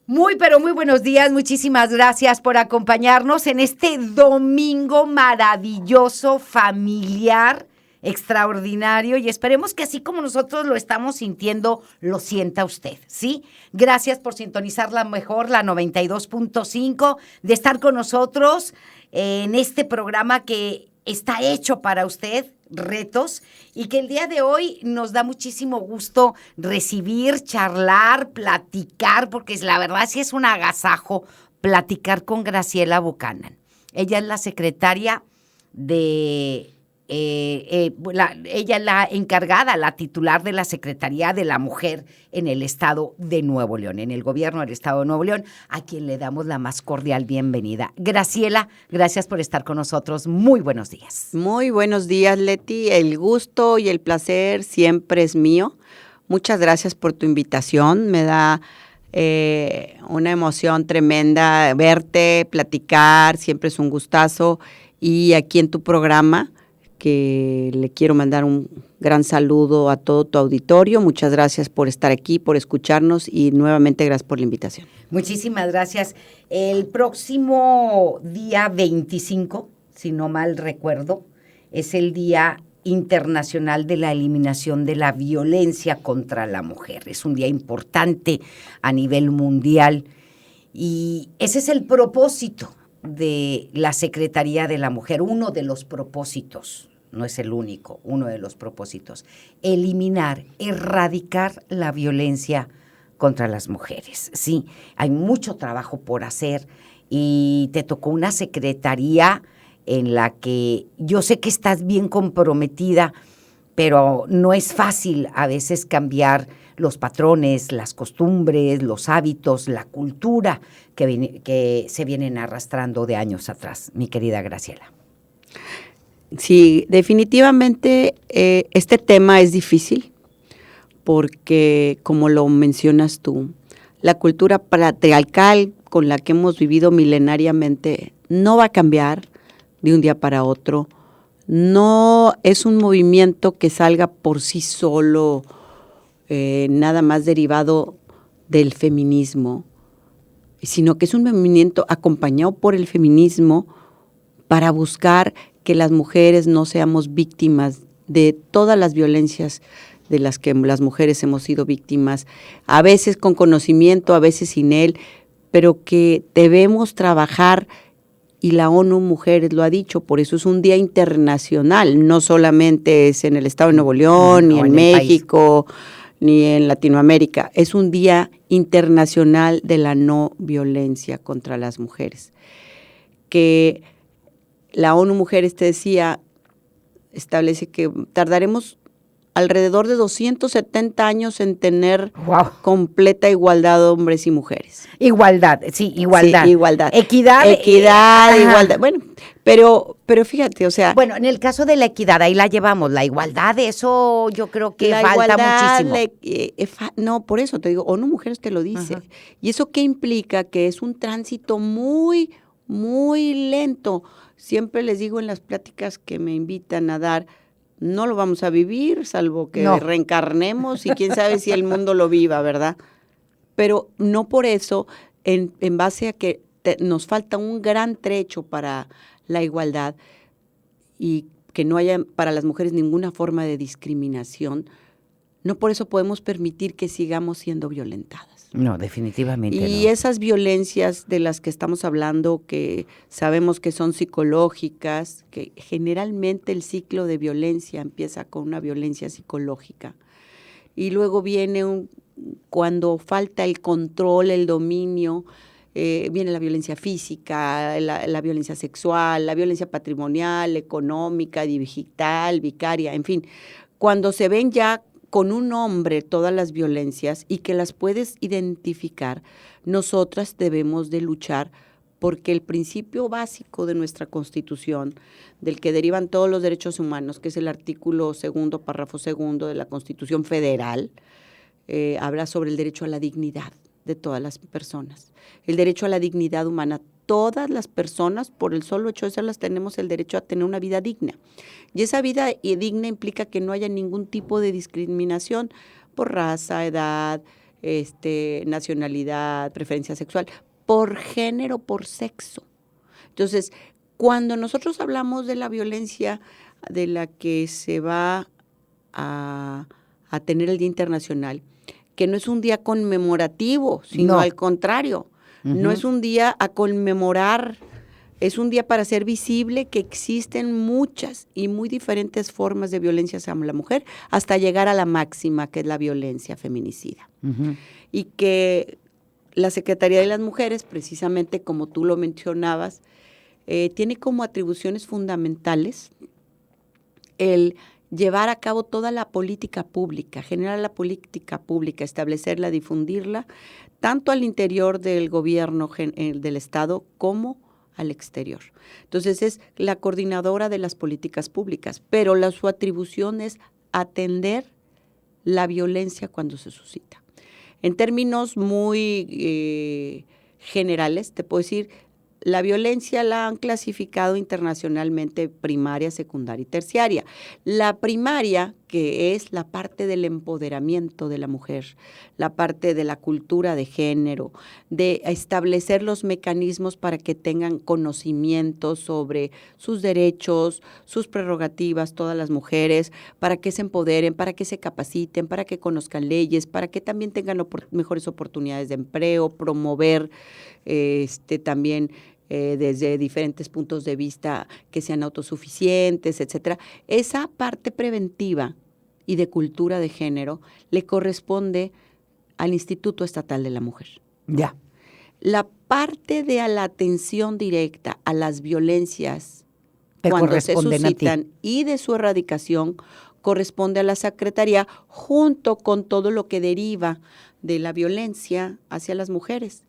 Muy, pero muy buenos días. Muchísimas gracias por acompañarnos en este domingo maravilloso, familiar, extraordinario, y esperemos que así como nosotros lo estamos sintiendo, lo sienta usted, ¿sí? Gracias por sintonizar la mejor, la 92.5, de estar con nosotros en este programa que está hecho para usted, retos, y que el día de hoy nos da muchísimo gusto recibir, charlar, platicar, porque la verdad sí es un agasajo platicar con Graciela Buchanan. Ella es la secretaria de... ella es la encargada, la titular de la Secretaría de la Mujer en el Estado de Nuevo León, en el gobierno del Estado de Nuevo León, a quien le damos la más cordial bienvenida. Graciela, gracias por estar con nosotros. Muy buenos días. Muy buenos días, Leti. El gusto y el placer siempre es mío. Muchas gracias por tu invitación. Me da una emoción tremenda verte, platicar. Siempre es un gustazo. Y aquí en tu programa, que le quiero mandar un gran saludo a todo tu auditorio. Muchas gracias por estar aquí, por escucharnos y nuevamente gracias por la invitación. Muchísimas gracias. El próximo día 25, si no mal recuerdo, es el Día Internacional de la Eliminación de la Violencia contra la Mujer. Es un día importante a nivel mundial y ese es el propósito de la Secretaría de la Mujer, uno de los propósitos, no es el único, uno de los propósitos, eliminar, erradicar la violencia contra las mujeres. Sí, hay mucho trabajo por hacer y te tocó una secretaría en la que yo sé que estás bien comprometida, pero no es fácil a veces cambiar los patrones, las costumbres, los hábitos, la cultura que se vienen arrastrando de años atrás, mi querida Graciela. Sí, definitivamente este tema es difícil porque, como lo mencionas tú, la cultura patriarcal con la que hemos vivido milenariamente no va a cambiar de un día para otro. No es un movimiento que salga por sí solo, nada más derivado del feminismo, sino que es un movimiento acompañado por el feminismo para buscar que las mujeres no seamos víctimas de todas las violencias de las que las mujeres hemos sido víctimas, a veces con conocimiento, a veces sin él, pero que debemos trabajar, y la ONU Mujeres lo ha dicho, por eso es un día internacional, no solamente es en el Estado de Nuevo León, ni en México, ni en Latinoamérica, es un día internacional de la no violencia contra las mujeres. Que la ONU Mujeres, te decía, establece que tardaremos alrededor de 270 años en tener completa igualdad de hombres y mujeres. Igualdad, sí, igualdad. Sí, igualdad. Equidad, igualdad. Bueno, pero fíjate, o sea. Bueno, en el caso de la equidad, ahí la llevamos. La igualdad, eso yo creo que falta muchísimo. No, por eso te digo, ONU Mujeres te lo dice. Ajá. ¿Y eso qué implica? Que es un tránsito muy, muy lento. Siempre les digo en las pláticas que me invitan a dar, no lo vamos a vivir, salvo que reencarnemos y quién sabe si el mundo lo viva, ¿verdad? Pero no por eso, en base a que nos falta un gran trecho para la igualdad y que no haya para las mujeres ninguna forma de discriminación, no por eso podemos permitir que sigamos siendo violentadas. No, definitivamente no. Y esas violencias de las que estamos hablando, que sabemos que son psicológicas, que generalmente el ciclo de violencia empieza con una violencia psicológica. Y luego viene cuando falta el control, el dominio, viene la violencia física, la violencia sexual, la violencia patrimonial, económica, digital, vicaria, en fin. Cuando se ven ya con un nombre todas las violencias y que las puedes identificar, nosotras debemos de luchar porque el principio básico de nuestra Constitución, del que derivan todos los derechos humanos, que es el artículo 2, párrafo 2 de la Constitución Federal, habla sobre el derecho a la dignidad de todas las personas, el derecho a la dignidad humana. Todas las personas, por el solo hecho de serlas, tenemos el derecho a tener una vida digna. Y esa vida digna implica que no haya ningún tipo de discriminación por raza, edad, nacionalidad, preferencia sexual, por género, por sexo. Entonces, cuando nosotros hablamos de la violencia de la que se va a tener el Día Internacional, que no es un día conmemorativo, sino al contrario, no es un día a conmemorar, es un día para hacer visible que existen muchas y muy diferentes formas de violencia hacia la mujer, hasta llegar a la máxima, que es la violencia feminicida. Y que la Secretaría de las Mujeres, precisamente como tú lo mencionabas, tiene como atribuciones fundamentales el llevar a cabo toda la política pública, generar la política pública, establecerla, difundirla, tanto al interior del gobierno del Estado como al exterior. Entonces es la coordinadora de las políticas públicas, pero su atribución es atender la violencia cuando se suscita. En términos muy generales, te puedo decir, la violencia la han clasificado internacionalmente primaria, secundaria y terciaria. La primaria, que es la parte del empoderamiento de la mujer, la parte de la cultura de género, de establecer los mecanismos para que tengan conocimiento sobre sus derechos, sus prerrogativas, todas las mujeres, para que se empoderen, para que se capaciten, para que conozcan leyes, para que también tengan mejores oportunidades de empleo, promover también desde diferentes puntos de vista que sean autosuficientes, etcétera. Esa parte preventiva y de cultura de género le corresponde al Instituto Estatal de la Mujer. Ya. La parte de la atención directa a las violencias cuando se suscitan y de su erradicación corresponde a la Secretaría, junto con todo lo que deriva de la violencia hacia las mujeres,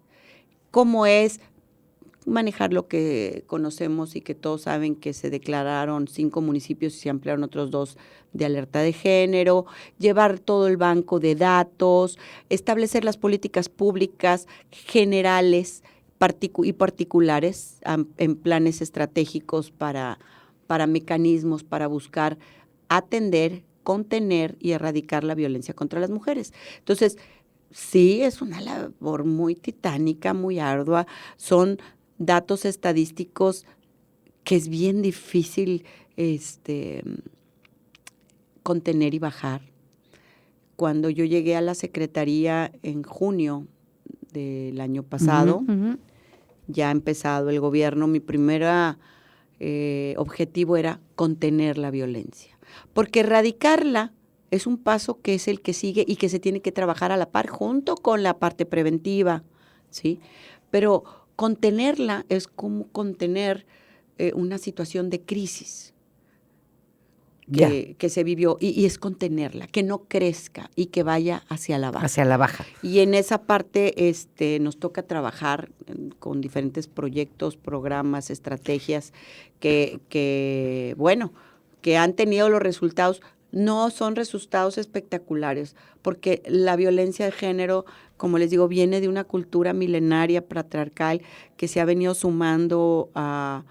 como es manejar lo que conocemos y que todos saben que se declararon 5 municipios y se ampliaron otros 2 de alerta de género, llevar todo el banco de datos, establecer las políticas públicas generales y particulares en planes estratégicos para mecanismos para buscar atender, contener y erradicar la violencia contra las mujeres. Entonces, sí, es una labor muy titánica, muy ardua, son datos estadísticos que es bien difícil contener y bajar. Cuando yo llegué a la Secretaría en junio del año pasado, ya ha empezado el gobierno, mi primer objetivo era contener la violencia, porque erradicarla es un paso que es el que sigue y que se tiene que trabajar a la par junto con la parte preventiva, ¿sí? Pero contenerla es como contener una situación de crisis que se vivió y es contenerla, que no crezca y que vaya hacia la baja. Hacia la baja. Y en esa parte nos toca trabajar con diferentes proyectos, programas, estrategias que han tenido los resultados. No son resultados espectaculares, porque la violencia de género, como les digo, viene de una cultura milenaria patriarcal que se ha venido sumando a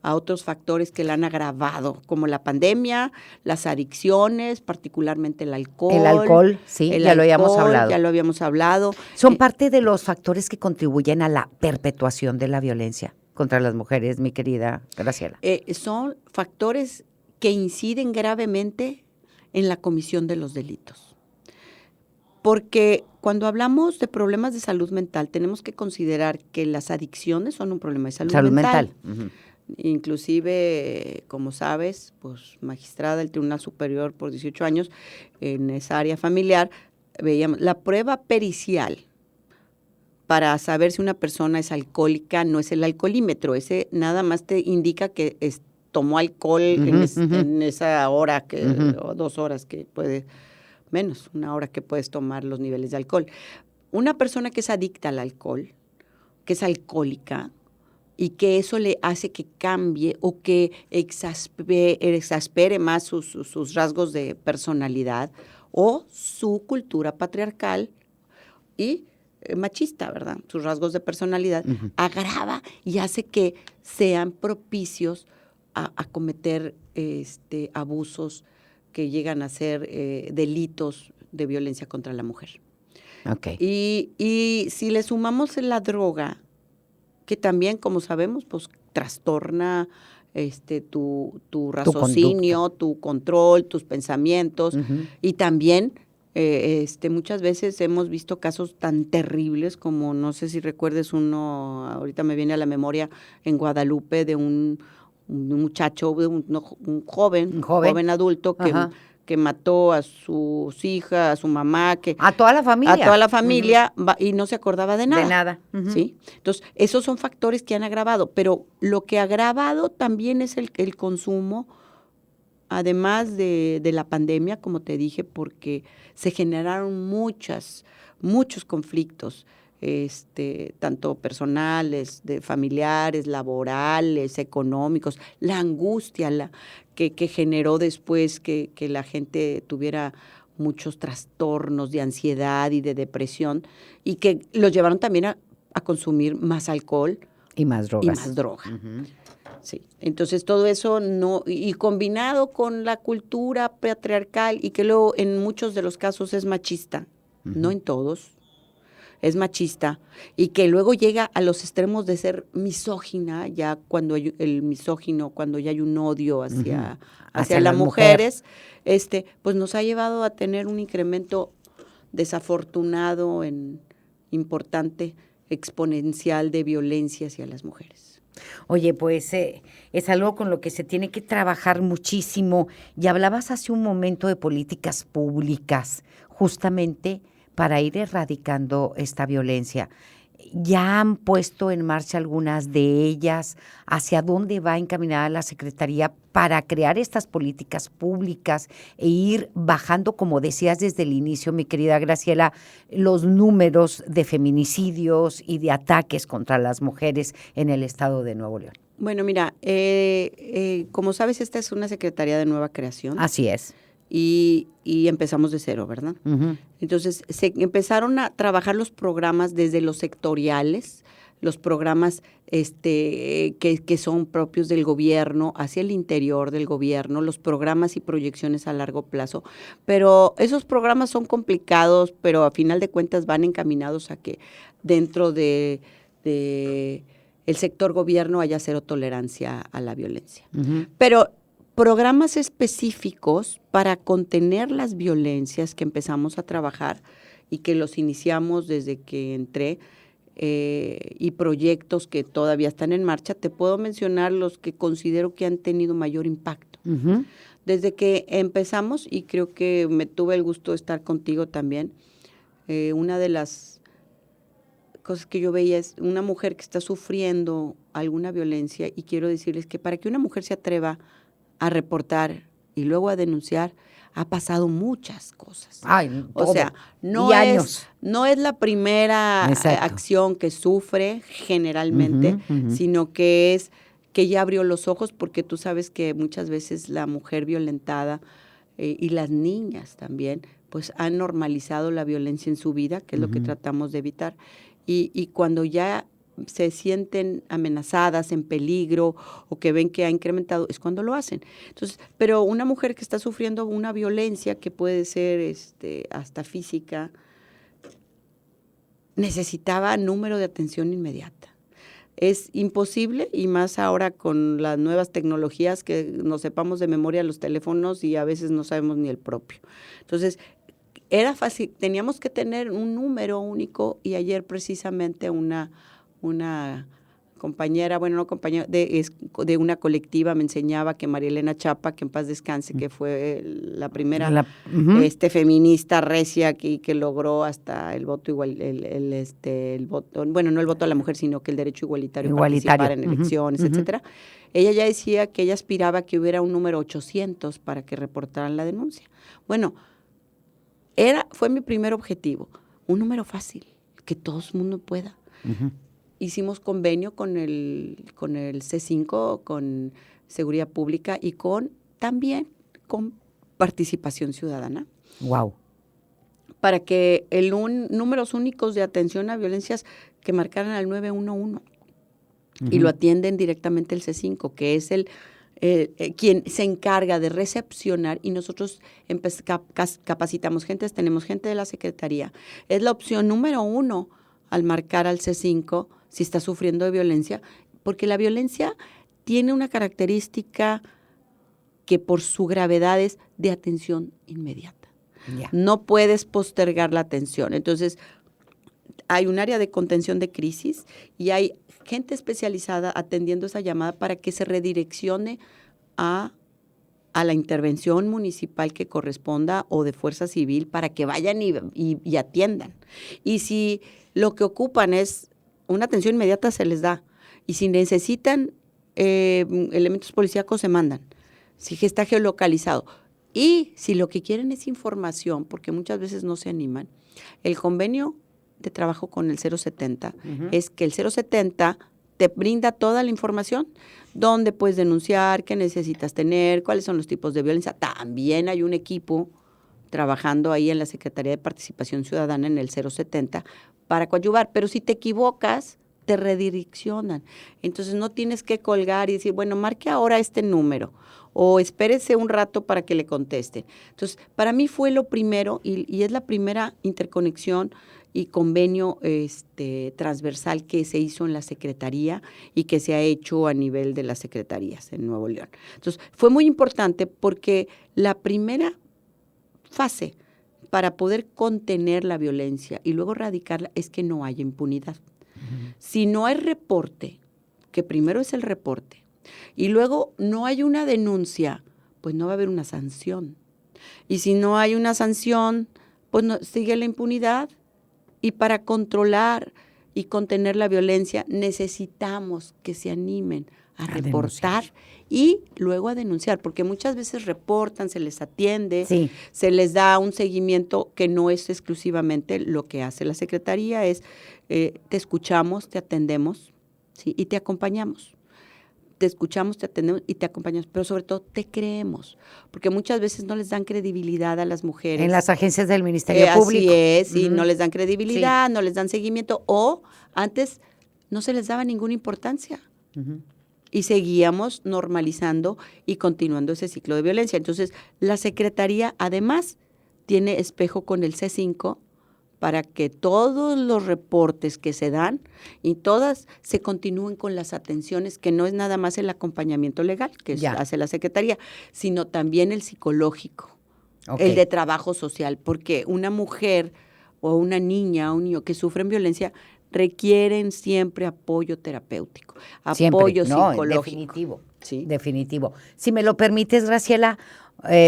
otros factores que la han agravado, como la pandemia, las adicciones, particularmente el alcohol. El alcohol, sí, ya lo habíamos hablado. Ya lo habíamos hablado. Son parte de los factores que contribuyen a la perpetuación de la violencia contra las mujeres, mi querida Graciela. Son factores que inciden gravemente en la comisión de los delitos. Porque cuando hablamos de problemas de salud mental, tenemos que considerar que las adicciones son un problema de salud mental. Uh-huh. Inclusive, como sabes, pues magistrada del Tribunal Superior por 18 años en esa área familiar, veíamos la prueba pericial para saber si una persona es alcohólica, no es el alcoholímetro, ese nada más te indica que tomó alcohol en esa hora, o 2 horas que puede, menos, 1 hora que puedes tomar los niveles de alcohol. Una persona que es adicta al alcohol, que es alcohólica, y que eso le hace que cambie o que exaspere más sus rasgos de personalidad o su cultura patriarcal y machista, ¿verdad? Sus rasgos de personalidad agrava y hace que sean propicios a cometer abusos que llegan a ser delitos de violencia contra la mujer. Okay. Y si le sumamos la droga, que también, como sabemos, pues trastorna tu raciocinio, tu control, tus pensamientos, y también muchas veces hemos visto casos tan terribles como, no sé si recuerdes uno, ahorita me viene a la memoria, en Guadalupe, de un muchacho, un joven adulto que mató a sus hijas, a su mamá, a toda la familia, y no se acordaba de nada. De nada. ¿Sí? Entonces, esos son factores que han agravado, pero lo que ha agravado también es el consumo, además de la pandemia, como te dije, porque se generaron muchos conflictos, tanto personales, familiares, laborales, económicos, la angustia que generó después que la gente tuviera muchos trastornos de ansiedad y de depresión, y que los llevaron también a consumir más alcohol y más drogas. Sí. Entonces todo eso y combinado con la cultura patriarcal, y que luego en muchos de los casos es machista, no en todos, es machista, y que luego llega a los extremos de ser misógina, ya cuando cuando ya hay un odio hacia las mujeres, pues nos ha llevado a tener un incremento desafortunado, importante, exponencial de violencia hacia las mujeres. Oye, pues es algo con lo que se tiene que trabajar muchísimo. Y hablabas hace un momento de políticas públicas, justamente para ir erradicando esta violencia. ¿Ya han puesto en marcha algunas de ellas? ¿Hacia dónde va encaminada la Secretaría para crear estas políticas públicas e ir bajando, como decías desde el inicio, mi querida Graciela, los números de feminicidios y de ataques contra las mujeres en el estado de Nuevo León? Bueno, mira, como sabes, esta es una secretaría de nueva creación. Así es. Y empezamos de cero, ¿verdad? Entonces, se empezaron a trabajar los programas desde los sectoriales, los programas que son propios del gobierno, hacia el interior del gobierno, los programas y proyecciones a largo plazo. Pero esos programas son complicados, pero a final de cuentas van encaminados a que dentro de el sector gobierno haya cero tolerancia a la violencia. Pero programas específicos para contener las violencias que empezamos a trabajar y que los iniciamos desde que entré, y proyectos que todavía están en marcha, te puedo mencionar los que considero que han tenido mayor impacto. Desde que empezamos, y creo que me tuve el gusto de estar contigo también, una de las cosas que yo veía es una mujer que está sufriendo alguna violencia, y quiero decirles que para que una mujer se atreva a reportar y luego a denunciar, ha pasado muchas cosas. O sea, no es la primera acción que sufre generalmente, sino que es que ya abrió los ojos, porque tú sabes que muchas veces la mujer violentada y las niñas también, pues han normalizado la violencia en su vida, que es lo que tratamos de evitar. Y cuando ya se sienten amenazadas, en peligro, o que ven que ha incrementado, es cuando lo hacen. Entonces, pero una mujer que está sufriendo una violencia que puede ser hasta física, necesitaba número de atención inmediata. Es imposible, y más ahora con las nuevas tecnologías, que nos sepamos de memoria los teléfonos y a veces no sabemos ni el propio. Entonces, era fácil, teníamos que tener un número único, y ayer precisamente una compañera, bueno, no compañera, de una colectiva me enseñaba que María Elena Chapa, que en paz descanse, que fue la primera feminista recia que logró hasta el voto igual, el voto, bueno, no el voto a la mujer, sino que el derecho igualitario. Participar en elecciones, etcétera. Ella ya decía que ella aspiraba a que hubiera un número 800 para que reportaran la denuncia. Bueno, fue mi primer objetivo, un número fácil, que todo el mundo pueda. Hicimos convenio con el C5, con Seguridad Pública, y también con Participación Ciudadana. Wow. Para que números únicos de atención a violencias que marcaran al 911 y lo atienden directamente el C5, que es quien se encarga de recepcionar y nosotros capacitamos gente, tenemos gente de la Secretaría. Es la opción número 1 al marcar al C5 si está sufriendo de violencia, porque la violencia tiene una característica que por su gravedad es de atención inmediata. Yeah. No puedes postergar la atención. Entonces, hay un área de contención de crisis y hay gente especializada atendiendo esa llamada para que se redireccione a la intervención municipal que corresponda o de fuerza civil para que vayan y atiendan. Y si lo que ocupan es una atención inmediata, se les da. Y si necesitan elementos policíacos, se mandan. Si está geolocalizado. Y si lo que quieren es información, porque muchas veces no se animan, el convenio de trabajo con el 070 es que el 070 te brinda toda la información, dónde puedes denunciar, qué necesitas tener, cuáles son los tipos de violencia. También hay un equipo trabajando ahí en la Secretaría de Participación Ciudadana en el 070 para coadyuvar, pero si te equivocas, te redireccionan. Entonces no tienes que colgar y decir, bueno, marque ahora este número o espérese un rato para que le contesten. Entonces, para mí fue lo primero y es la primera interconexión y convenio transversal que se hizo en la Secretaría y que se ha hecho a nivel de las secretarías en Nuevo León. Entonces, fue muy importante porque la primera fase para poder contener la violencia y luego erradicarla es que no haya impunidad. Si no hay reporte, que primero es el reporte, y luego no hay una denuncia, pues no va a haber una sanción. Y si no hay una sanción, pues no, sigue la impunidad. Y para controlar y contener la violencia necesitamos que se animen a reportar y luego a denunciar, porque muchas veces reportan, se les atiende, se les da un seguimiento que no es exclusivamente lo que hace la Secretaría, es te escuchamos, te atendemos, ¿sí? Y te acompañamos. Te escuchamos, te atendemos y te acompañamos, pero sobre todo te creemos, porque muchas veces no les dan credibilidad a las mujeres. En las agencias del Ministerio Público. Así es, y no les dan credibilidad, no les dan seguimiento, o antes no se les daba ninguna importancia. Y seguíamos normalizando y continuando ese ciclo de violencia. Entonces, la Secretaría además tiene espejo con el C5 para que todos los reportes que se dan y todas se continúen con las atenciones, que no es nada más el acompañamiento legal que hace la Secretaría, sino también el psicológico, el de trabajo social, porque una mujer o una niña o un niño que sufren violencia requieren siempre apoyo terapéutico, apoyo psicológico. Definitivo, definitivo. Si me lo permites, Graciela,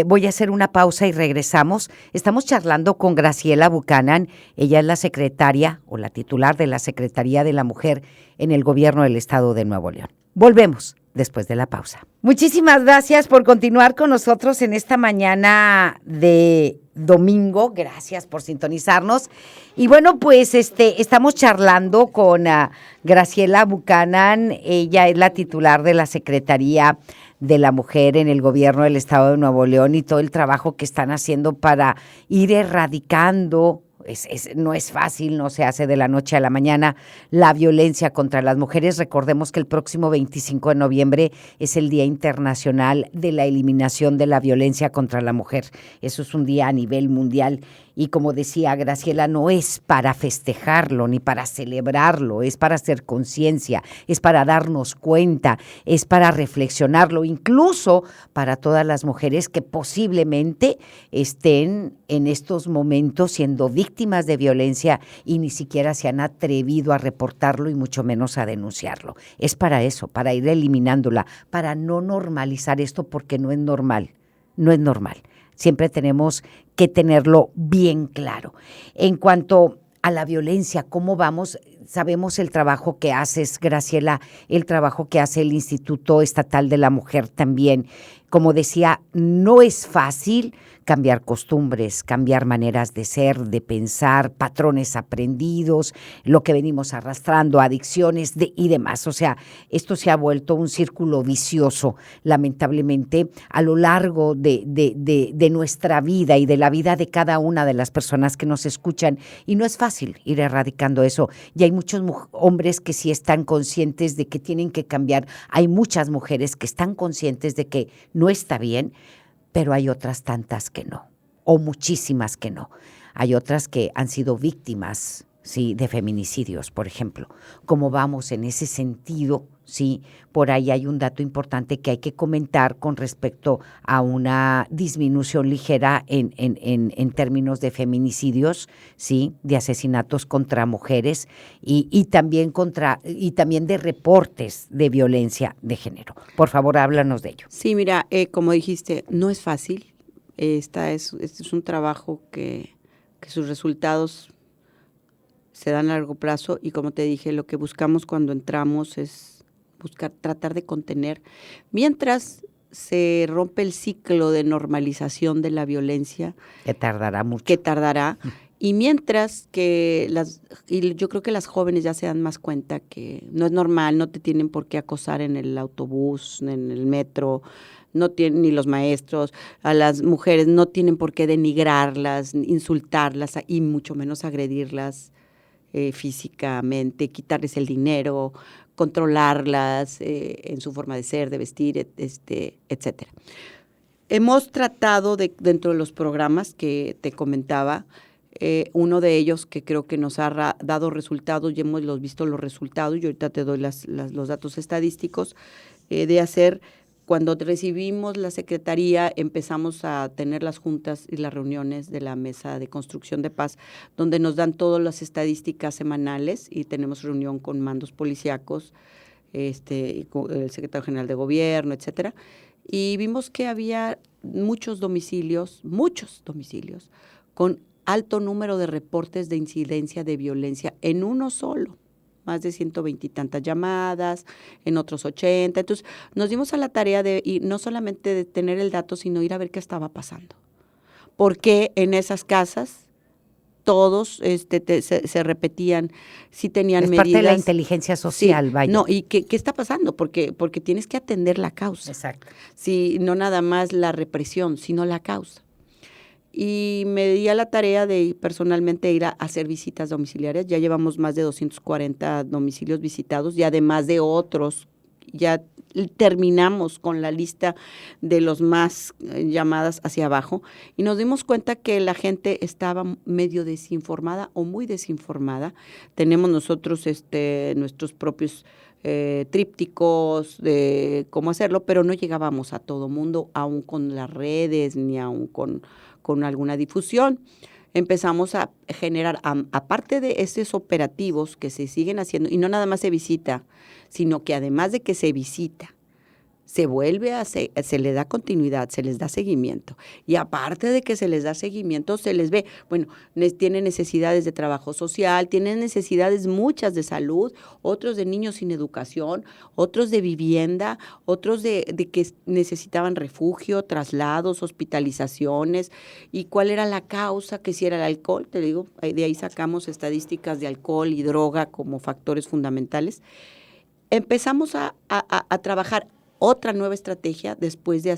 voy a hacer una pausa y regresamos. Estamos charlando con Graciela Buchanan. Ella es la secretaria o la titular de la Secretaría de la Mujer en el Gobierno del Estado de Nuevo León. Volvemos después de la pausa. Muchísimas gracias por continuar con nosotros en esta mañana de domingo. Gracias por sintonizarnos. Y bueno, pues estamos charlando con Graciela Buchanan. Ella es la titular de la Secretaría de la Mujer en el Gobierno del Estado de Nuevo León y todo el trabajo que están haciendo para ir erradicando. No es fácil, no se hace de la noche a la mañana, la violencia contra las mujeres. Recordemos que el próximo 25 de noviembre es el Día Internacional de la Eliminación de la Violencia contra la Mujer. Eso es un día a nivel mundial y, como decía Graciela, no es para festejarlo ni para celebrarlo, es para hacer conciencia, es para darnos cuenta, es para reflexionarlo, incluso para todas las mujeres que posiblemente estén en estos momentos siendo víctimas de violencia y ni siquiera se han atrevido a reportarlo y mucho menos a denunciarlo. Es para eso, para ir eliminándola, para no normalizar esto, porque no es normal, no es normal. Siempre tenemos que tenerlo bien claro. En cuanto a la violencia, ¿cómo vamos? Sabemos el trabajo que haces, Graciela, el trabajo que hace el Instituto Estatal de la Mujer también. Como decía, no es fácil. cambiar costumbres, cambiar maneras de ser, de pensar, patrones aprendidos, lo que venimos arrastrando, adicciones y demás. O sea, esto se ha vuelto un círculo vicioso, lamentablemente, a lo largo de nuestra vida y de la vida de cada una de las personas que nos escuchan. Y no es fácil ir erradicando eso. Y hay muchos hombres que sí están conscientes de que tienen que cambiar. Hay muchas mujeres que están conscientes de que no está bien, pero hay otras tantas que no, o muchísimas que no. Hay otras que han sido víctimas, sí, de feminicidios, por ejemplo. ¿Cómo vamos en ese sentido? Sí, por ahí hay un dato importante que hay que comentar con respecto a una disminución ligera en términos de feminicidios, sí, de asesinatos contra mujeres y también de reportes de violencia de género. Por favor, háblanos de ello. Sí, mira, como dijiste, no es fácil. Este es un trabajo que sus resultados se dan a largo plazo y, como te dije, lo que buscamos cuando entramos es tratar de contener, mientras se rompe el ciclo de normalización de la violencia. Que tardará mucho. Y mientras y yo creo que las jóvenes ya se dan más cuenta que no es normal, no te tienen por qué acosar en el autobús, en el metro, no tienen ni los maestros, a las mujeres no tienen por qué denigrarlas, insultarlas y mucho menos agredirlas físicamente, quitarles el dinero, controlarlas en su forma de ser, de vestir, etcétera. Hemos tratado dentro de los programas que te comentaba, uno de ellos que creo que nos ha dado resultados y hemos visto los resultados, y ahorita te doy los datos estadísticos, de hacer. Cuando recibimos la Secretaría, empezamos a tener las juntas y las reuniones de la Mesa de Construcción de Paz, donde nos dan todas las estadísticas semanales y tenemos reunión con mandos policíacos, con el Secretario General de Gobierno, etcétera. Y vimos que había muchos domicilios, con alto número de reportes de incidencia de violencia en uno solo. Más de 120 y tantas llamadas, en otros 80. Entonces, nos dimos a la tarea de ir, no solamente de tener el dato, sino ir a ver qué estaba pasando. ¿Por qué en esas casas todos se repetían, si tenían medidas? Es parte de la inteligencia social, sí, vaya. No, ¿y qué está pasando? Porque tienes que atender la causa. Exacto. Sí, no nada más la represión, sino la causa. Y me di a la tarea de personalmente ir a hacer visitas domiciliarias. Ya llevamos más de 240 domicilios visitados y además de otros, ya terminamos con la lista de los más llamadas hacia abajo y nos dimos cuenta que la gente estaba medio desinformada o muy desinformada. Tenemos nosotros nuestros propios trípticos de cómo hacerlo, pero no llegábamos a todo mundo, aún con las redes, ni aún con alguna difusión. Empezamos a generar, aparte de esos operativos que se siguen haciendo, y no nada más se visita, sino que además de que se visita, se vuelve se le da continuidad, se les da seguimiento. Y aparte de que se les da seguimiento, se les ve, bueno, tienen necesidades de trabajo social, tienen necesidades muchas de salud, otros de niños sin educación, otros de vivienda, otros de que necesitaban refugio, traslados, hospitalizaciones. ¿Y cuál era la causa? Que si era el alcohol, te digo, de ahí sacamos estadísticas de alcohol y droga como factores fundamentales. Empezamos a trabajar otra nueva estrategia después de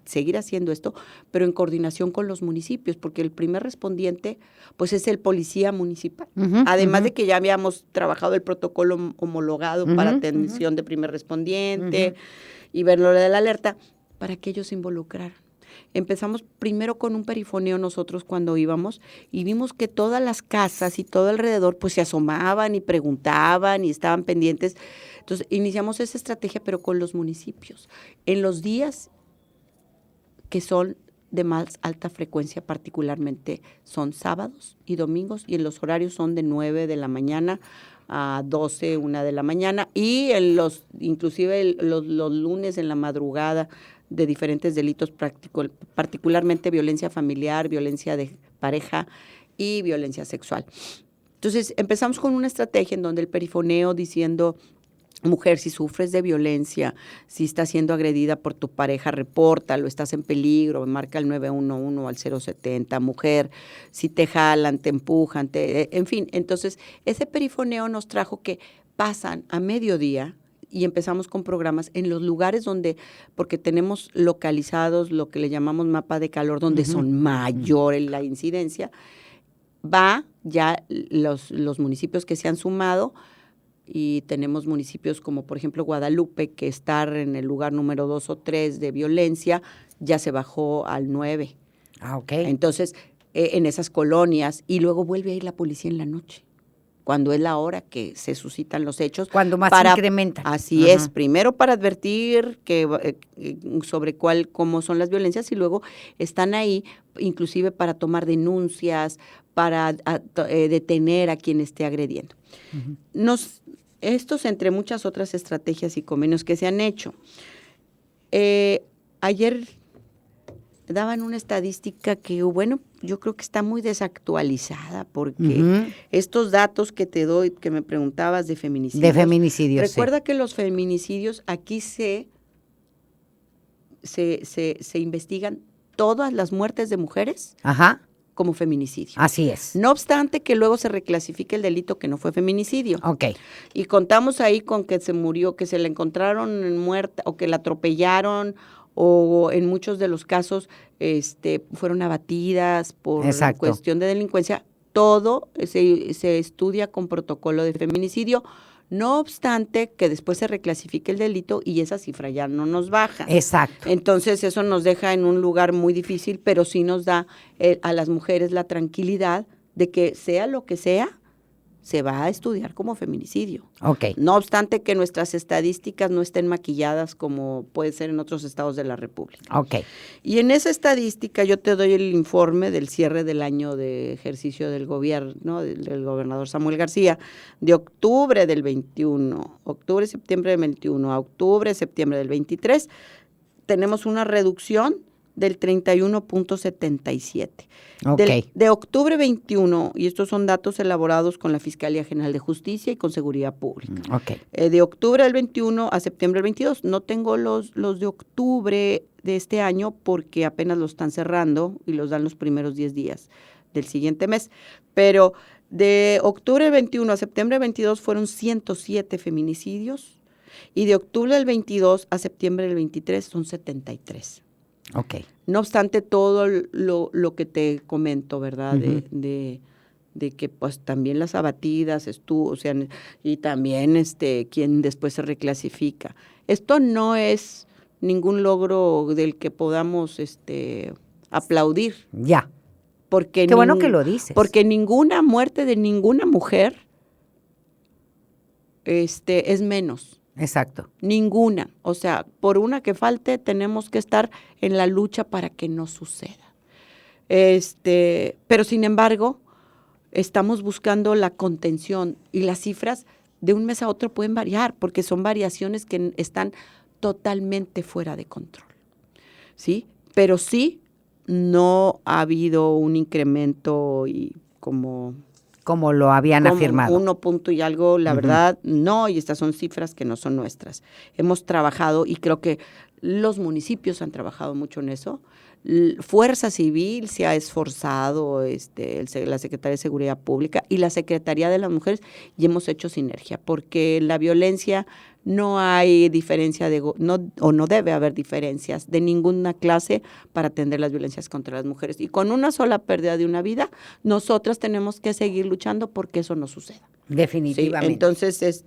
seguir haciendo esto, pero en coordinación con los municipios, porque el primer respondiente pues es el policía municipal. Además de que ya habíamos trabajado el protocolo homologado para atención de primer respondiente y ver lo de la alerta, para que ellos se involucraran. Empezamos primero con un perifoneo nosotros cuando íbamos y vimos que todas las casas y todo alrededor pues se asomaban y preguntaban y estaban pendientes. Entonces iniciamos esa estrategia pero con los municipios. En los días que son de más alta frecuencia, particularmente son sábados y domingos, y en los horarios son de 9 de la mañana a 12, 1 de la mañana, y inclusive los lunes en la madrugada, de diferentes delitos, particularmente violencia familiar, violencia de pareja y violencia sexual. Entonces empezamos con una estrategia en donde el perifoneo diciendo Mujer, si sufres de violencia, si estás siendo agredida por tu pareja, repórtalo, estás en peligro, marca el 911 o al 070. Mujer, si te jalan, te empujan, en fin. Entonces, ese perifoneo nos trajo que pasan a mediodía y empezamos con programas en los lugares donde, porque tenemos localizados lo que le llamamos mapa de calor, donde son mayor la incidencia, va ya los municipios que se han sumado. Y tenemos municipios como, por ejemplo, Guadalupe, que estar en el lugar número 2 o 3 de violencia, ya se bajó al 9. Ok. Entonces, en esas colonias, y luego vuelve a ir la policía en la noche, cuando es la hora que se suscitan los hechos. Cuando más incrementan. Así es, primero para advertir sobre cómo son las violencias, y luego están ahí inclusive para tomar denuncias, para detener a quien esté agrediendo. Estos, entre muchas otras estrategias y convenios que se han hecho. Ayer daban una estadística que, bueno, yo creo que está muy desactualizada, porque estos datos que te doy, que me preguntabas de feminicidios. De feminicidios, recuerda que los feminicidios aquí se investigan todas las muertes de mujeres. Ajá. Como feminicidio. Así es. No obstante que luego se reclasifique el delito que no fue feminicidio. Ok. Y contamos ahí con que se murió, que se la encontraron muerta o que la atropellaron, o en muchos de los casos fueron abatidas por cuestión de delincuencia. Todo se estudia con protocolo de feminicidio. No obstante que después se reclasifique el delito y esa cifra ya no nos baja. Exacto. Entonces eso nos deja en un lugar muy difícil, pero sí nos da a las mujeres la tranquilidad de que sea lo que sea, se va a estudiar como feminicidio. Ok. No obstante que nuestras estadísticas no estén maquilladas como puede ser en otros estados de la República. Ok. Y en esa estadística yo te doy el informe del cierre del año de ejercicio del gobierno, del gobernador Samuel García, de octubre del 21, octubre-septiembre del 21 a octubre-septiembre del 23, tenemos una reducción del 31.77. Okay. De octubre 21, y estos son datos elaborados con la Fiscalía General de Justicia y con Seguridad Pública. Okay. De octubre del 21 a septiembre del 22. No tengo los de octubre de este año porque apenas los están cerrando y los dan los primeros 10 días del siguiente mes. Pero de octubre 21 a septiembre 22 fueron 107 feminicidios y de octubre del 22 a septiembre del 23 son 73. Okay. No obstante todo lo que te comento, ¿verdad? De que pues también las abatidas, o sea, y también quien después se reclasifica. Esto no es ningún logro del que podamos aplaudir. Ya. Porque qué bueno que lo dices. Porque ninguna muerte de ninguna mujer es menos. Exacto. Ninguna. O sea, por una que falte, tenemos que estar en la lucha para que no suceda. Pero sin embargo, estamos buscando la contención y las cifras de un mes a otro pueden variar porque son variaciones que están totalmente fuera de control. ¿Sí? Pero sí no ha habido un incremento y como lo habían afirmado. 1 punto y algo, la verdad, no, y estas son cifras que no son nuestras. Hemos trabajado y creo que los municipios han trabajado mucho en eso. Fuerza Civil se ha esforzado, la Secretaría de Seguridad Pública y la Secretaría de las Mujeres, y hemos hecho sinergia, porque la violencia no hay diferencia no debe haber diferencias de ninguna clase para atender las violencias contra las mujeres. Y con una sola pérdida de una vida, nosotras tenemos que seguir luchando porque eso no suceda. Definitivamente. ¿Sí? Entonces,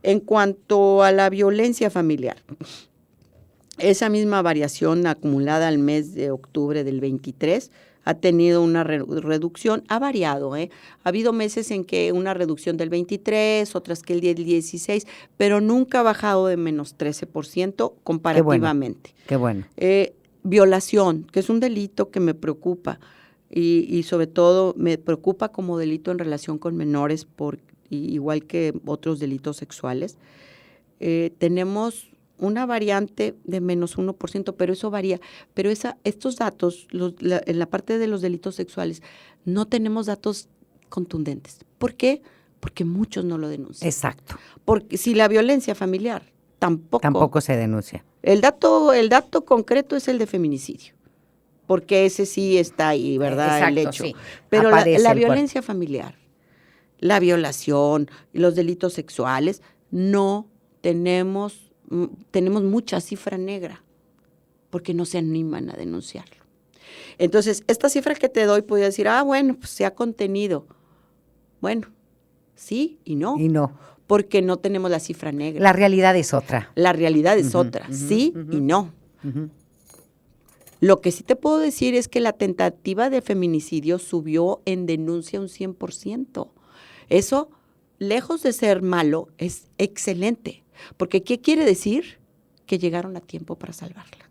en cuanto a la violencia familiar, esa misma variación acumulada al mes de octubre del 23 ha tenido una reducción, ha variado, Ha habido meses en que una reducción del 23, otras que el 16, pero nunca ha bajado de menos 13% comparativamente. Qué bueno. Violación, que es un delito que me preocupa y sobre todo me preocupa como delito en relación con menores, igual que otros delitos sexuales. Tenemos una variante de menos 1%, pero eso varía. Pero estos datos, en la parte de los delitos sexuales, no tenemos datos contundentes. ¿Por qué? Porque muchos no lo denuncian. Exacto. Porque si la violencia familiar tampoco se denuncia. El dato concreto es el de feminicidio, porque ese sí está ahí, ¿verdad? Exacto, el hecho. Sí. Pero Aparece la el violencia familiar, la violación, los delitos sexuales, no tenemos mucha cifra negra, porque no se animan a denunciarlo. Entonces, esta cifra que te doy, podría decir, bueno, pues se ha contenido. Bueno, sí y no. Y no. Porque no tenemos la cifra negra. La realidad es otra. La realidad es otra, sí y no. Lo que sí te puedo decir es que la tentativa de feminicidio subió en denuncia un 100%. Eso, lejos de ser malo, es excelente. Porque ¿qué quiere decir? Que llegaron a tiempo para salvarla.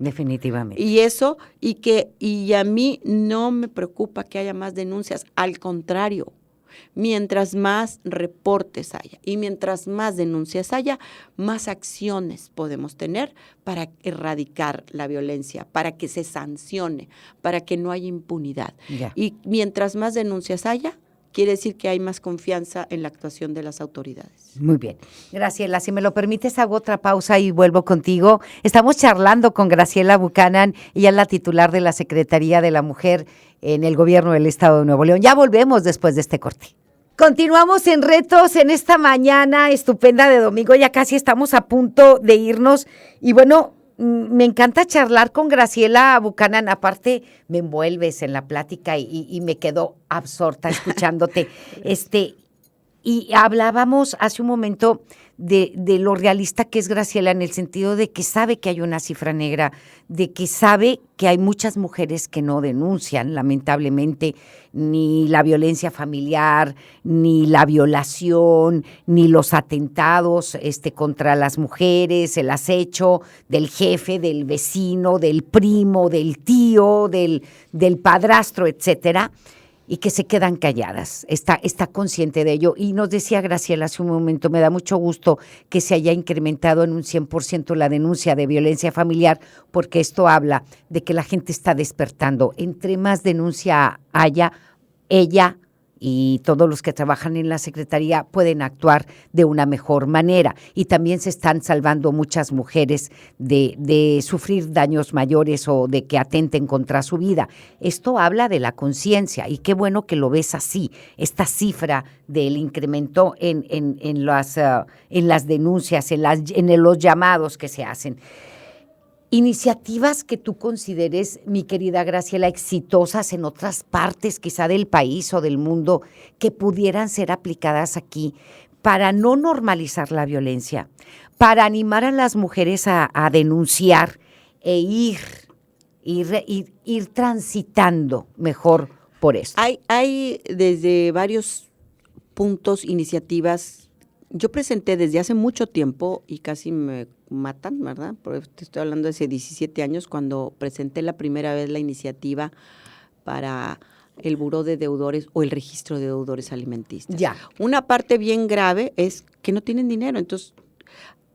Definitivamente. Y eso, y a mí no me preocupa que haya más denuncias, al contrario. Mientras más reportes haya y mientras más denuncias haya, más acciones podemos tener para erradicar la violencia, para que se sancione, para que no haya impunidad. Ya. Y mientras más denuncias haya, quiere decir que hay más confianza en la actuación de las autoridades. Muy bien. Graciela, si me lo permites, hago otra pausa y vuelvo contigo. Estamos charlando con Graciela Buchanan, ella es la titular de la Secretaría de la Mujer en el Gobierno del Estado de Nuevo León. Ya volvemos después de este corte. Continuamos en Retos en esta mañana estupenda de domingo, ya casi estamos a punto de irnos y bueno, me encanta charlar con Graciela Buchanan, aparte me envuelves en la plática y me quedo absorta escuchándote. Y hablábamos hace un momento de lo realista que es Graciela en el sentido de que sabe que hay una cifra negra, de que sabe que hay muchas mujeres que no denuncian, lamentablemente, ni la violencia familiar, ni la violación, ni los atentados contra las mujeres, el acecho del jefe, del vecino, del primo, del tío, del padrastro, etcétera. Y que se quedan calladas, está consciente de ello. Y nos decía Graciela hace un momento, me da mucho gusto que se haya incrementado en un 100% la denuncia de violencia familiar, porque esto habla de que la gente está despertando. Entre más denuncia haya, ella y todos los que trabajan en la Secretaría pueden actuar de una mejor manera. Y también se están salvando muchas mujeres de sufrir daños mayores o de que atenten contra su vida. Esto habla de la conciencia y qué bueno que lo ves así, esta cifra del incremento en las denuncias, en los llamados que se hacen. Iniciativas que tú consideres, mi querida Graciela, exitosas en otras partes quizá del país o del mundo que pudieran ser aplicadas aquí para no normalizar la violencia, para animar a las mujeres a denunciar e ir transitando mejor por esto. Hay desde varios puntos iniciativas. Yo presenté desde hace mucho tiempo y casi me matan, ¿verdad? Porque te estoy hablando de hace 17 años cuando presenté la primera vez la iniciativa para el buró de deudores o el registro de deudores alimentistas. Ya. Una parte bien grave es que no tienen dinero. Entonces,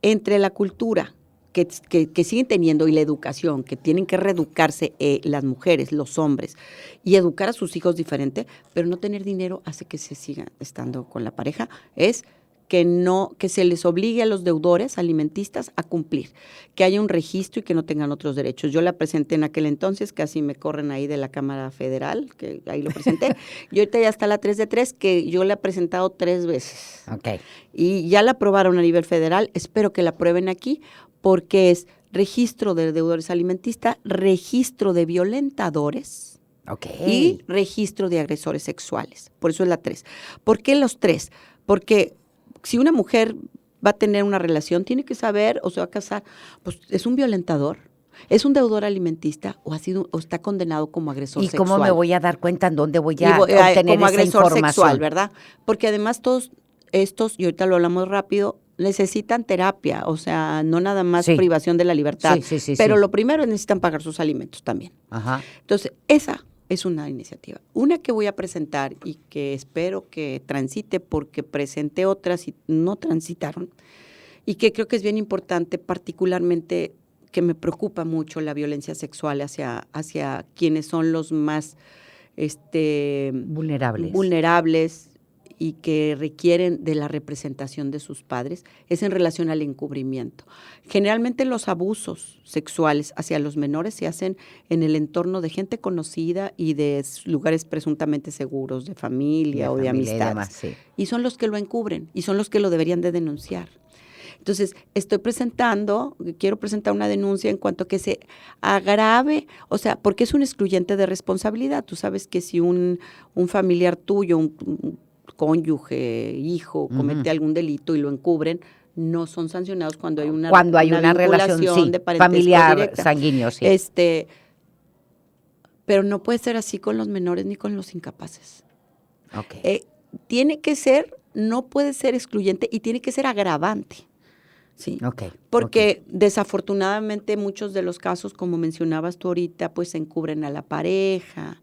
entre la cultura que siguen teniendo y la educación, que tienen que reeducarse las mujeres, los hombres, y educar a sus hijos diferente, pero no tener dinero hace que se sigan estando con la pareja, es que se les obligue a los deudores alimentistas a cumplir, que haya un registro y que no tengan otros derechos. Yo la presenté en aquel entonces, casi me corren ahí de la Cámara Federal, que ahí lo presenté, y ahorita ya está la 3 de 3, que yo la he presentado 3 veces. Okay. Y ya la aprobaron a nivel federal, espero que la aprueben aquí, porque es registro de deudores alimentistas, registro de violentadores, y registro de agresores sexuales. Por eso es la 3. ¿Por qué los 3? Porque si una mujer va a tener una relación, tiene que saber o se va a casar, pues es un violentador, es un deudor alimentista o está condenado como agresor sexual. ¿Y cómo me voy a dar cuenta en dónde voy a obtener como esa agresor información? Sexual, ¿verdad? Porque además todos estos, y ahorita lo hablamos rápido, necesitan terapia, o sea, no nada más privación de la libertad, pero lo primero es necesitan pagar sus alimentos también. Ajá. Entonces, esa es una iniciativa. Una que voy a presentar y que espero que transite porque presenté otras y no transitaron y que creo que es bien importante, particularmente que me preocupa mucho la violencia sexual hacia quienes son los más vulnerables y que requieren de la representación de sus padres es en relación al encubrimiento. Generalmente los abusos sexuales hacia los menores se hacen en el entorno de gente conocida y de lugares presuntamente seguros, de familia o de amistades. Y demás, sí. Y son los que lo encubren y son los que lo deberían de denunciar. Entonces, quiero presentar una denuncia en cuanto a que se agrave, o sea, porque es un excluyente de responsabilidad. Tú sabes que si un familiar tuyo, un cónyuge, hijo, comete algún delito y lo encubren, no son sancionados cuando hay una relación de parentesco familiar directa. Sanguíneo, sí. Pero no puede ser así con los menores ni con los incapaces. Okay. No puede ser excluyente y tiene que ser agravante. Sí, porque desafortunadamente muchos de los casos, como mencionabas tú ahorita, pues encubren a la pareja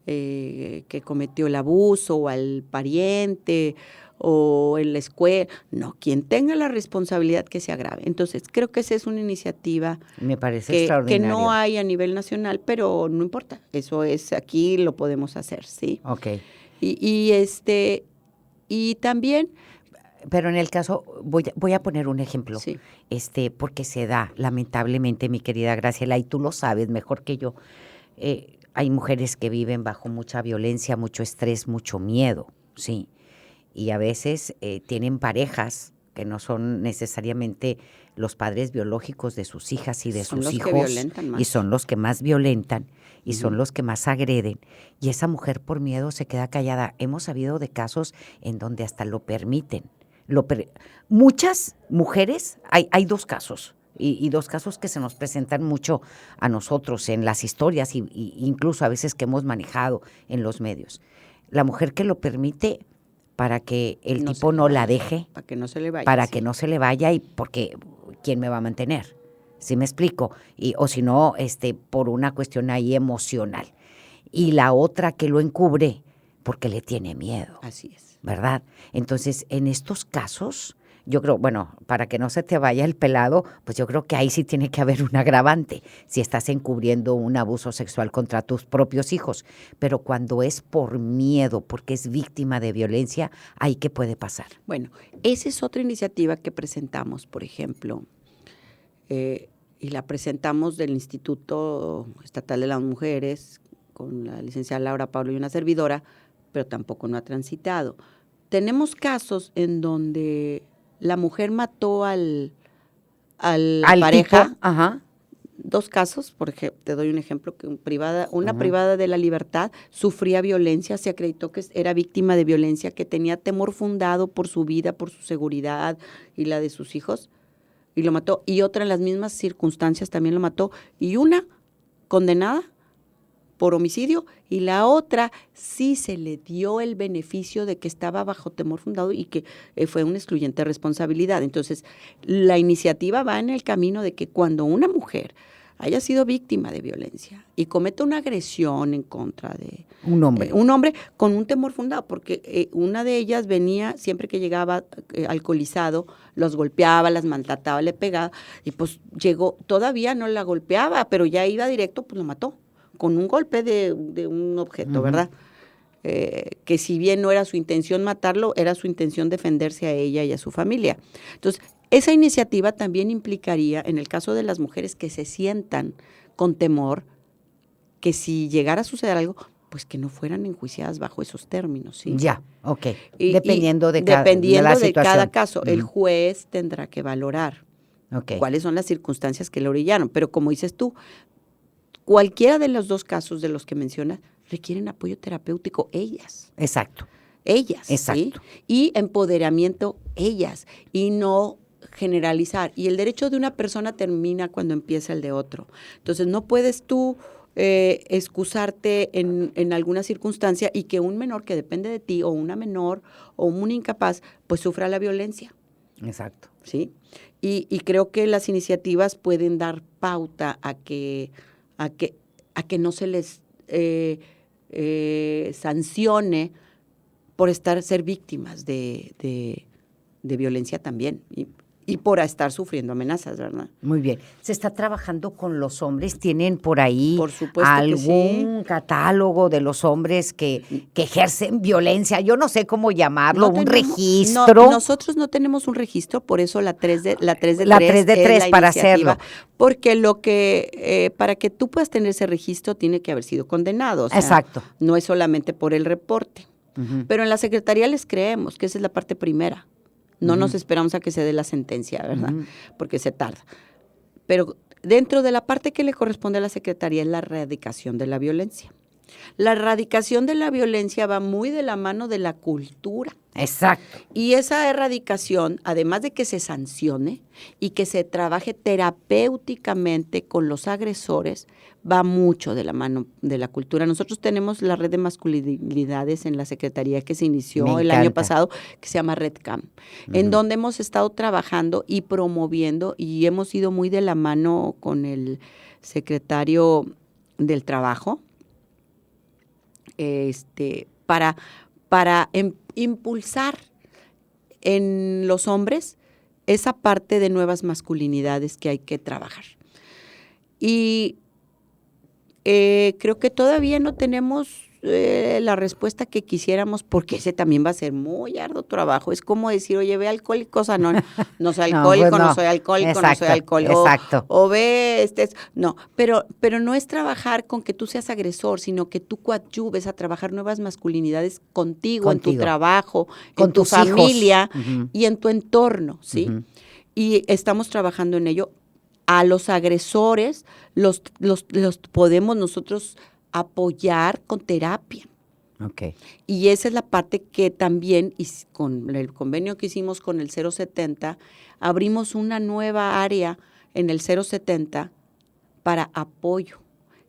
que cometió el abuso o al pariente o en la escuela. No, quien tenga la responsabilidad que se agrave. Entonces, creo que esa es una iniciativa me parece extraordinaria. Que no hay a nivel nacional, pero no importa. Eso es, aquí lo podemos hacer, ¿sí? Ok. Y también... Pero en el caso, voy a poner un ejemplo, sí. Porque se da, lamentablemente, mi querida Graciela, y tú lo sabes mejor que yo, hay mujeres que viven bajo mucha violencia, mucho estrés, mucho miedo, sí, y a veces tienen parejas que no son necesariamente los padres biológicos de sus hijas y de sus hijos, que violentan más. Y son los que más violentan, y son los que más agreden, y esa mujer por miedo se queda callada. Hemos sabido de casos en donde hasta lo permiten. Muchas mujeres, hay dos casos, y dos casos que se nos presentan mucho a nosotros en las historias y incluso a veces que hemos manejado en los medios. La mujer que lo permite para que el tipo no la deje, para que no se le vaya, para que no se le vaya, y porque ¿quién me va a mantener? ¿Sí me explico? O si no, por una cuestión ahí emocional. Y la otra que lo encubre porque le tiene miedo. Así es. ¿Verdad? Entonces, en estos casos, yo creo, bueno, para que no se te vaya el pelado, pues yo creo que ahí sí tiene que haber un agravante, si estás encubriendo un abuso sexual contra tus propios hijos. Pero cuando es por miedo, porque es víctima de violencia, ¿ahí qué puede pasar? Bueno, esa es otra iniciativa que presentamos, por ejemplo, y la presentamos del Instituto Estatal de las Mujeres, con la licenciada Laura Pablo y una servidora, pero tampoco no ha transitado. Tenemos casos en donde la mujer mató al pareja. Tipo, ajá. Dos casos, por ejemplo, te doy un ejemplo, que una privada de la libertad sufría violencia, se acreditó que era víctima de violencia, que tenía temor fundado por su vida, por su seguridad y la de sus hijos, y lo mató. Y otra en las mismas circunstancias también lo mató. Y una condenada por homicidio, y la otra sí se le dio el beneficio de que estaba bajo temor fundado y que fue una excluyente responsabilidad. Entonces, la iniciativa va en el camino de que cuando una mujer haya sido víctima de violencia y cometa una agresión en contra de un hombre con un temor fundado, porque una de ellas venía, siempre que llegaba alcoholizado, los golpeaba, las maltrataba, le pegaba, y pues llegó, todavía no la golpeaba, pero ya iba directo, pues lo mató con un golpe de un objeto, ¿verdad? Que si bien no era su intención matarlo, era su intención defenderse a ella y a su familia. Entonces, esa iniciativa también implicaría, en el caso de las mujeres que se sientan con temor, que si llegara a suceder algo, pues que no fueran enjuiciadas bajo esos términos, ¿sí? Ya, ok. Dependiendo de cada caso, el juez tendrá que valorar cuáles son las circunstancias que le orillaron. Pero como dices tú, cualquiera de los dos casos de los que mencionas requieren apoyo terapéutico ellas. Exacto. Ellas, exacto. ¿sí? Y empoderamiento ellas, y no generalizar. Y el derecho de una persona termina cuando empieza el de otro. Entonces, no puedes tú excusarte en alguna circunstancia y que un menor que depende de ti, o una menor, o un incapaz, pues sufra la violencia. Exacto. ¿Sí? Y creo que las iniciativas pueden dar pauta a que no se les sancione por ser víctimas de violencia también. y por estar sufriendo amenazas, ¿verdad? Muy bien. ¿Se está trabajando con los hombres? ¿Tienen por ahí Por supuesto algún que catálogo de los hombres que ejercen violencia? Yo no sé cómo llamarlo, un tenemos, registro. nosotros no tenemos un registro, por eso la 3 de 3 de 3 la para iniciativa, hacerlo. porque para que tú puedas tener ese registro tiene que haber sido condenado. O sea, Exacto. No es solamente por el reporte. Uh-huh. Pero en la Secretaría les creemos que esa es la parte primera. No nos esperamos a que se dé la sentencia, ¿verdad? Porque se tarda. Pero dentro de la parte que le corresponde a la Secretaría es la erradicación de la violencia. La erradicación de la violencia va muy de la mano de la cultura. Exacto. Y esa erradicación, además de que se sancione y que se trabaje terapéuticamente con los agresores, va mucho de la mano de la cultura. Nosotros tenemos la red de masculinidades en la Secretaría que se inició el año pasado, que se llama RedCam, en donde hemos estado trabajando y promoviendo y hemos ido muy de la mano con el secretario del Trabajo, para impulsar en los hombres esa parte de nuevas masculinidades que hay que trabajar. Y creo que todavía no tenemos la respuesta que quisiéramos, porque ese también va a ser muy arduo trabajo. Es como decir, oye, ve Alcohólicos Anónimos, no soy alcohólico, no soy alcohólico, exacto, no soy alcohólico. Exacto. O ve, no, pero no es trabajar con que tú seas agresor, sino que tú coadyuves a trabajar nuevas masculinidades contigo. En tu trabajo, con en tu familia y en tu entorno, ¿sí? Y estamos trabajando en ello. A los agresores los podemos nosotros apoyar con terapia. Okay. Y esa es la parte que también, y con el convenio que hicimos con el 070, abrimos una nueva área en el 070 para apoyo,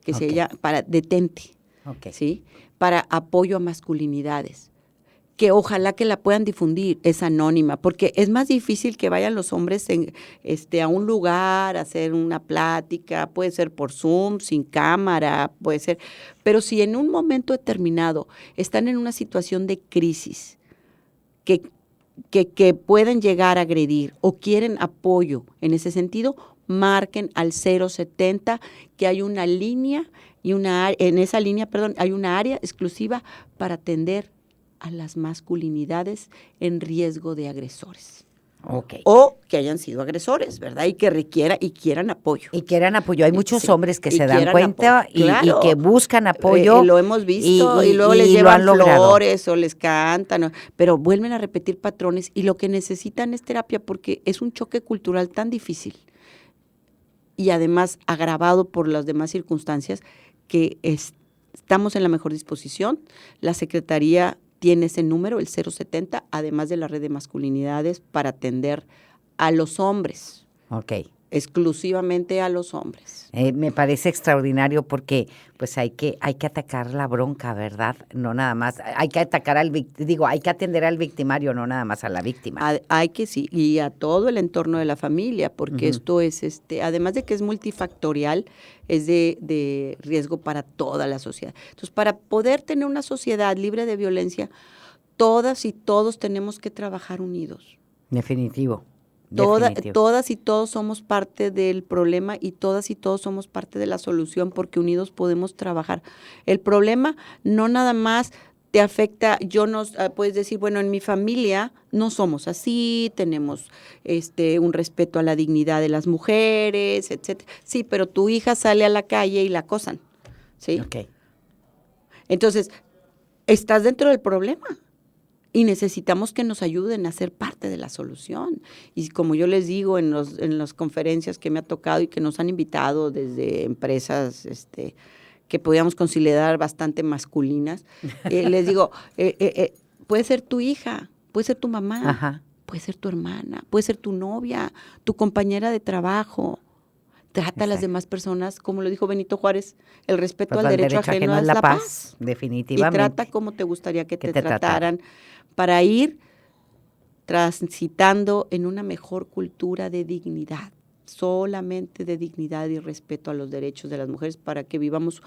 que se llama, para detente, ¿sí? Para apoyo a masculinidades, que ojalá que la puedan difundir, es anónima, porque es más difícil que vayan los hombres a un lugar a hacer una plática, puede ser por Zoom, sin cámara, puede ser, pero si en un momento determinado están en una situación de crisis, que pueden llegar a agredir o quieren apoyo en ese sentido, marquen al 070, que hay una línea en esa línea, hay una área exclusiva para atender a las masculinidades en riesgo de agresores. Okay. O que hayan sido agresores, ¿verdad? Y que quieran apoyo. Y quieran apoyo. Hay muchos hombres que se dan cuenta y que buscan apoyo. Lo hemos visto y luego les llevan flores o les cantan, pero vuelven a repetir patrones y lo que necesitan es terapia porque es un choque cultural tan difícil y además agravado por las demás circunstancias que estamos en la mejor disposición. La Secretaría tiene ese número, el 070, además de la red de masculinidades, para atender a los hombres. Okay. Exclusivamente a los hombres. Me parece extraordinario porque pues hay que atacar la bronca, ¿verdad? No nada más, hay que atacar hay que atender al victimario, no nada más a la víctima. Hay que sí, y a todo el entorno de la familia, porque esto es, además de que es multifactorial, es de riesgo para toda la sociedad. Entonces, para poder tener una sociedad libre de violencia, todas y todos tenemos que trabajar unidos. Definitivo. Todas y todos somos parte del problema y todas y todos somos parte de la solución porque unidos podemos trabajar. El problema no nada más te afecta, puedes decir, bueno, en mi familia no somos así, tenemos un respeto a la dignidad de las mujeres, etcétera. Sí, pero tu hija sale a la calle y la acosan, ¿sí? Okay. Entonces, estás dentro del problema. Y necesitamos que nos ayuden a ser parte de la solución. Y como yo les digo en las conferencias que me ha tocado y que nos han invitado desde empresas que podíamos considerar bastante masculinas, les digo, puede ser tu hija, puede ser tu mamá, Ajá. puede ser tu hermana, puede ser tu novia, tu compañera de trabajo. Trata a las demás personas, como lo dijo Benito Juárez, el respeto al derecho ajeno es la paz. Definitivamente. Y trata como te gustaría que te trataran para ir transitando en una mejor cultura de dignidad, solamente de dignidad y respeto a los derechos de las mujeres para que vivamos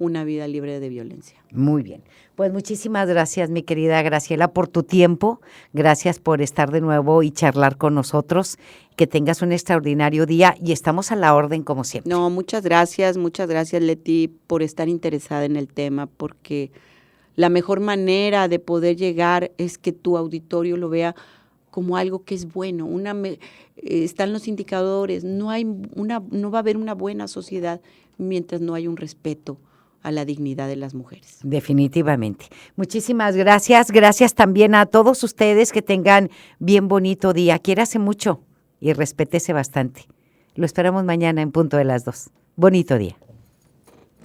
una vida libre de violencia. Muy bien. Pues muchísimas gracias, mi querida Graciela, por tu tiempo. Gracias por estar de nuevo y charlar con nosotros. Que tengas un extraordinario día y estamos a la orden como siempre. No, muchas gracias, Leti, por estar interesada en el tema, porque la mejor manera de poder llegar es que tu auditorio lo vea como algo que es bueno. Están los indicadores, no va a haber una buena sociedad mientras no hay un respeto a la dignidad de las mujeres. Definitivamente. Muchísimas gracias. Gracias también a todos ustedes, que tengan bien bonito día. Quiérase mucho y respétese bastante. Lo esperamos mañana en punto de las 2. Bonito día.